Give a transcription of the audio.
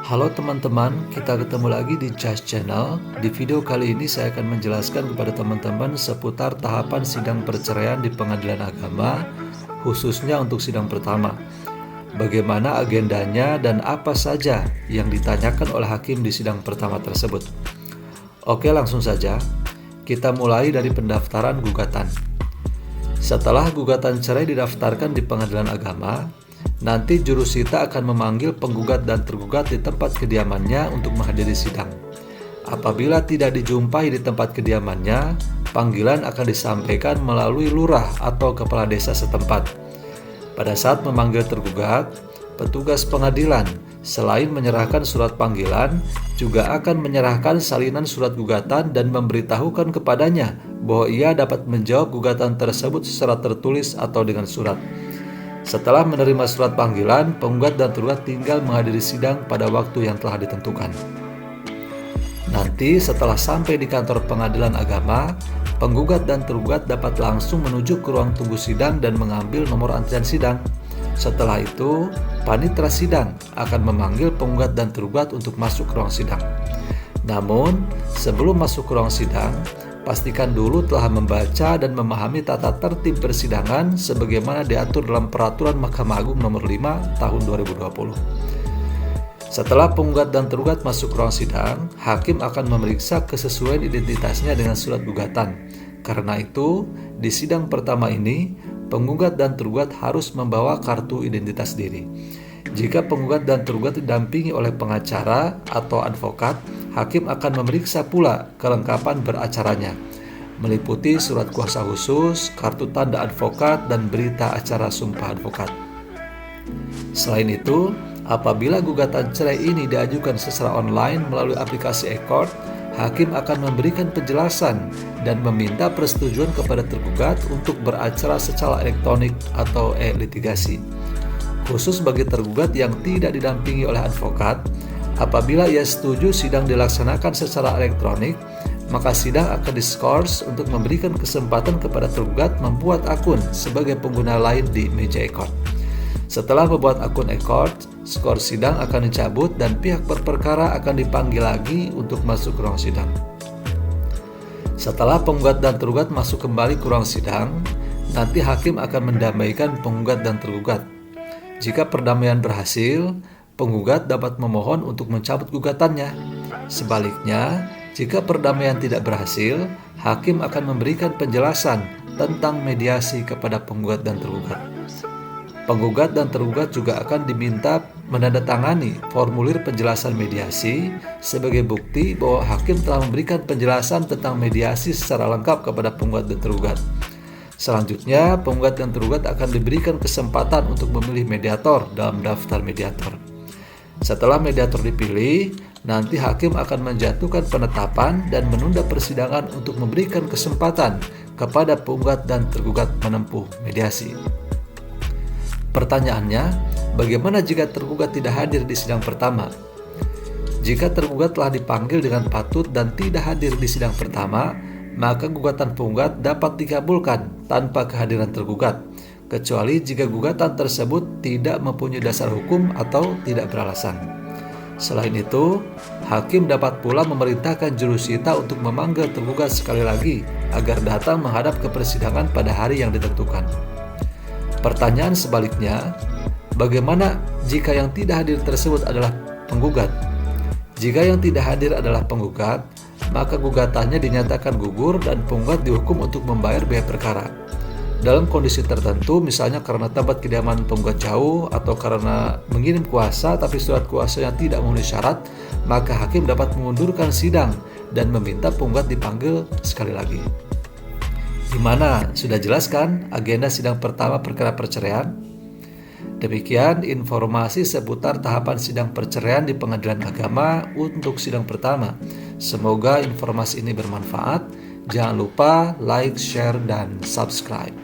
Halo teman-teman, kita ketemu lagi di Just Channel. Di video kali ini saya akan menjelaskan kepada teman-teman seputar tahapan sidang perceraian di pengadilan agama, khususnya untuk sidang pertama. Bagaimana agendanya dan apa saja yang ditanyakan oleh hakim di sidang pertama tersebut. Oke, langsung saja. Kita mulai dari pendaftaran gugatan. Setelah gugatan cerai didaftarkan di pengadilan agama, nanti jurusita akan memanggil penggugat dan tergugat di tempat kediamannya untuk menghadiri sidang. Apabila tidak dijumpai di tempat kediamannya, panggilan akan disampaikan melalui lurah atau kepala desa setempat. Pada saat memanggil tergugat, petugas pengadilan selain menyerahkan surat panggilan, juga akan menyerahkan salinan surat gugatan dan memberitahukan kepadanya bahwa ia dapat menjawab gugatan tersebut secara tertulis atau dengan surat. Setelah menerima surat panggilan, penggugat dan tergugat tinggal menghadiri sidang pada waktu yang telah ditentukan. Nanti setelah sampai di kantor pengadilan agama, penggugat dan tergugat dapat langsung menuju ke ruang tunggu sidang dan mengambil nomor antrian sidang. Setelah itu, panitera sidang akan memanggil penggugat dan tergugat untuk masuk ke ruang sidang. Namun, sebelum masuk ke ruang sidang, pastikan dulu telah membaca dan memahami tata tertib persidangan sebagaimana diatur dalam Peraturan Mahkamah Agung Nomor 5 Tahun 2020. Setelah penggugat dan tergugat masuk ke ruang sidang, hakim akan memeriksa kesesuaian identitasnya dengan surat gugatan. Karena itu, di sidang pertama ini, penggugat dan tergugat harus membawa kartu identitas diri. Jika penggugat dan tergugat didampingi oleh pengacara atau advokat, hakim akan memeriksa pula kelengkapan beracaranya, meliputi surat kuasa khusus, kartu tanda advokat, dan berita acara sumpah advokat. Selain itu, apabila gugatan cerai ini diajukan secara online melalui aplikasi e-court, hakim akan memberikan penjelasan dan meminta persetujuan kepada tergugat untuk beracara secara elektronik atau e-litigasi. Khusus bagi tergugat yang tidak didampingi oleh advokat, apabila ia setuju sidang dilaksanakan secara elektronik, maka sidang akan diskors untuk memberikan kesempatan kepada tergugat membuat akun sebagai pengguna lain di meja e-court. Setelah membuat akun e-court, skor sidang akan dicabut dan pihak berperkara akan dipanggil lagi untuk masuk ke ruang sidang. Setelah penggugat dan tergugat masuk kembali ke ruang sidang, nanti hakim akan mendamaikan penggugat dan tergugat. Jika perdamaian berhasil, penggugat dapat memohon untuk mencabut gugatannya. Sebaliknya, jika perdamaian tidak berhasil, hakim akan memberikan penjelasan tentang mediasi kepada penggugat dan tergugat. Penggugat dan tergugat juga akan diminta menandatangani formulir penjelasan mediasi sebagai bukti bahwa hakim telah memberikan penjelasan tentang mediasi secara lengkap kepada penggugat dan tergugat. Selanjutnya, penggugat dan tergugat akan diberikan kesempatan untuk memilih mediator dalam daftar mediator. Setelah mediator dipilih, nanti hakim akan menjatuhkan penetapan dan menunda persidangan untuk memberikan kesempatan kepada penggugat dan tergugat menempuh mediasi. Pertanyaannya, bagaimana jika tergugat tidak hadir di sidang pertama? Jika tergugat telah dipanggil dengan patut dan tidak hadir di sidang pertama, maka gugatan penggugat dapat dikabulkan tanpa kehadiran tergugat, kecuali jika gugatan tersebut tidak mempunyai dasar hukum atau tidak beralasan. Selain itu, hakim dapat pula memerintahkan jurusita untuk memanggil tergugat sekali lagi agar datang menghadap ke persidangan pada hari yang ditentukan. Pertanyaan sebaliknya, bagaimana jika yang tidak hadir tersebut adalah penggugat? Jika yang tidak hadir adalah penggugat, maka gugatannya dinyatakan gugur dan penggugat dihukum untuk membayar biaya perkara. Dalam kondisi tertentu, misalnya karena tempat kediaman penggugat jauh atau karena mengirim kuasa tapi surat kuasanya tidak memenuhi syarat, maka hakim dapat mengundurkan sidang dan meminta penggugat dipanggil sekali lagi. Gimana? Sudah jelas kan agenda sidang pertama perkara perceraian? Demikian informasi seputar tahapan sidang perceraian di pengadilan agama untuk sidang pertama. Semoga informasi ini bermanfaat. Jangan lupa like, share, dan subscribe.